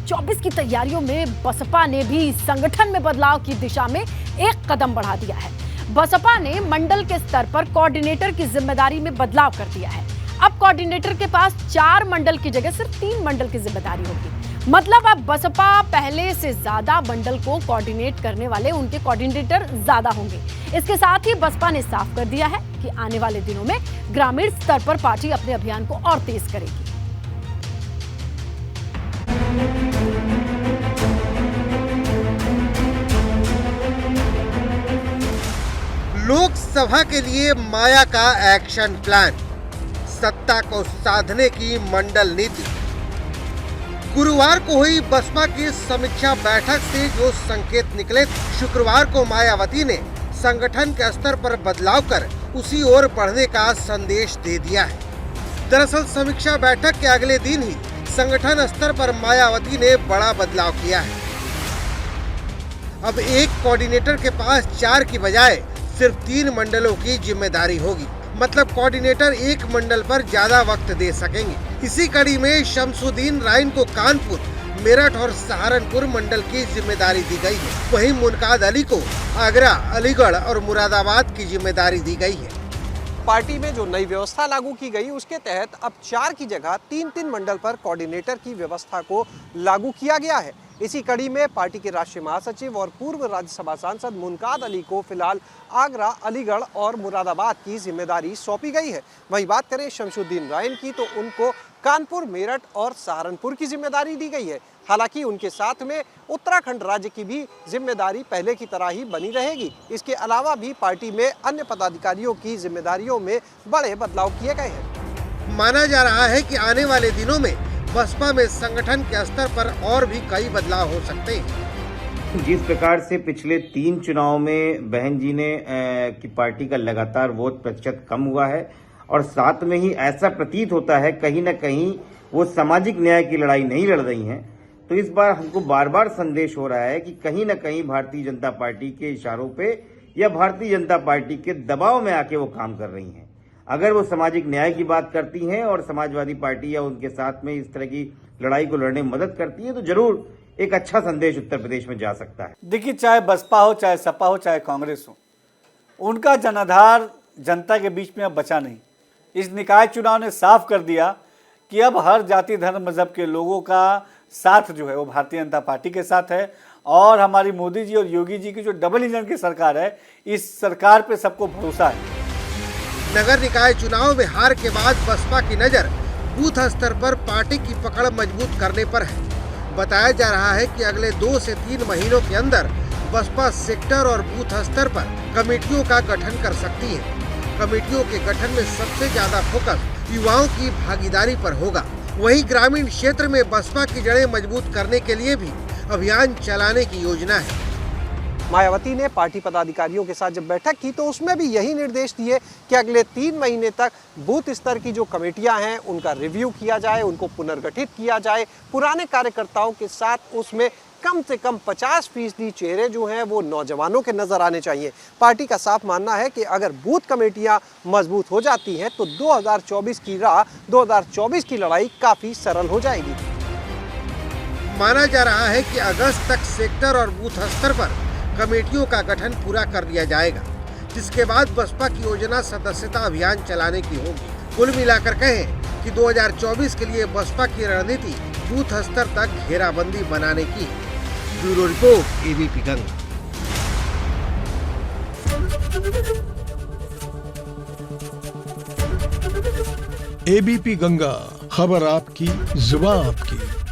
2024 की तैयारियों में बसपा ने भी संगठन में बदलाव की दिशा में एक कदम बढ़ा दिया है। बसपा ने मंडल के स्तर पर कोऑर्डिनेटर की जिम्मेदारी में बदलाव कर दिया है। अब कोऑर्डिनेटर के पास 4 मंडल की जगह सिर्फ 3 मंडल की जिम्मेदारी होगी। मतलब अब बसपा पहले से ज्यादा मंडल को कोऑर्डिनेट करने वाले उनके कोऑर्डिनेटर ज्यादा होंगे। इसके साथ ही बसपा ने साफ कर दिया है कि आने वाले दिनों में ग्रामीण स्तर पर पार्टी अपने अभियान को और तेज करेगी। लोकसभा के लिए माया का एक्शन प्लान, सत्ता को साधने की मंडल नीति। गुरुवार को हुई बसपा की समीक्षा बैठक से जो संकेत निकले, शुक्रवार को मायावती ने संगठन के स्तर पर बदलाव कर उसी ओर बढ़ने का संदेश दे दिया है। दरअसल समीक्षा बैठक के अगले दिन ही संगठन स्तर पर मायावती ने बड़ा बदलाव किया है। अब एक कोऑर्डिनेटर के पास 4 की बजाय सिर्फ 3 मंडलों की जिम्मेदारी होगी। मतलब कोऑर्डिनेटर एक मंडल पर ज्यादा वक्त दे सकेंगे। इसी कड़ी में शमसुद्दीन राइन को कानपुर, मेरठ और सहारनपुर मंडल की जिम्मेदारी दी गई है। वहीं मुनकाद अली को आगरा, अलीगढ़ और मुरादाबाद की जिम्मेदारी दी गई है। पार्टी में जो नई व्यवस्था लागू की गई उसके तहत अब 4 की जगह 3-3 मंडल पर कोऑर्डिनेटर की व्यवस्था को लागू किया गया है। इसी कड़ी में पार्टी के राष्ट्रीय महासचिव और पूर्व राज्यसभा सांसद मुनकाद अली को फिलहाल आगरा, अलीगढ़ और मुरादाबाद की जिम्मेदारी सौंपी गई है। वहीं बात करें शमसुद्दीन राइन की तो उनको कानपुर, मेरठ और सहारनपुर की जिम्मेदारी दी गई है। हालांकि उनके साथ में उत्तराखंड राज्य की भी जिम्मेदारी पहले की तरह ही बनी रहेगी। इसके अलावा भी पार्टी में अन्य पदाधिकारियों की जिम्मेदारियों में बड़े बदलाव किए गए हैं। माना जा रहा है कि आने वाले दिनों में बसपा में संगठन के स्तर पर और भी कई बदलाव हो सकते हैं। जिस प्रकार से पिछले 3 चुनाव में बहन जी ने की पार्टी का लगातार वोट प्रतिशत कम हुआ है और साथ में ही ऐसा प्रतीत होता है कहीं न कहीं वो सामाजिक न्याय की लड़ाई नहीं लड़ रही हैं, तो इस बार हमको बार बार संदेश हो रहा है कि कहीं न कहीं भारतीय जनता पार्टी के इशारों पे या भारतीय जनता पार्टी के दबाव में आके वो काम कर रही हैं। अगर वो सामाजिक न्याय की बात करती हैं और समाजवादी पार्टी या उनके साथ में इस तरह की लड़ाई को लड़ने में मदद करती है तो जरूर एक अच्छा संदेश उत्तर प्रदेश में जा सकता है। देखिए, चाहे बसपा हो, चाहे सपा हो, चाहे कांग्रेस हो, उनका जनाधार जनता के बीच में अब बचा नहीं। इस निकाय चुनाव ने साफ कर दिया कि अब हर जाति, धर्म, मजहब के लोगों का साथ जो है वो भारतीय जनता पार्टी के साथ है और हमारी मोदी जी और योगी जी की जो डबल इंजन की सरकार है, इस सरकार पे सबको भरोसा है। नगर निकाय चुनाव में हार के बाद बसपा की नजर बूथ स्तर पर पार्टी की पकड़ मजबूत करने पर है। बताया जा रहा है कि अगले 2 से 3 महीनों के अंदर बसपा सेक्टर और बूथ स्तर पर कमेटियों का गठन कर सकती है। कमेटियों के गठन में सबसे ज्यादा फोकस युवाओं की भागीदारी पर होगा। वहीं ग्रामीण क्षेत्र में बसपा की जड़ें मजबूत करने के लिए भी अभियान चलाने की योजना है। मायावती ने पार्टी पदाधिकारियों के साथ जब बैठक की तो उसमें भी यही निर्देश दिए कि अगले 3 महीने तक बूथ स्तर की जो कमेटियां हैं उनका रिव्यू किया जाए, उनको पुनर्गठित किया जाए। पुराने कार्यकर्ताओं के साथ उसमें कम से कम 50% चेहरे जो हैं वो नौजवानों के नजर आने चाहिए। पार्टी का साफ मानना है कि अगर बूथ कमेटियां मजबूत हो जाती हैं तो 2024 की राह, 2024 की लड़ाई काफी सरल हो जाएगी। माना जा रहा है कि अगस्त तक सेक्टर और बूथ स्तर पर कमेटियों का गठन पूरा कर लिया जाएगा, जिसके बाद बसपा की योजना सदस्यता अभियान चलाने की होगी। कुल मिलाकर कहें कि 2024 के लिए बसपा की रणनीति बूथ स्तर तक घेराबंदी बनाने की है। Bureau report, ABP Ganga. ABP Ganga, खबर आपकी, जुबान आपकी।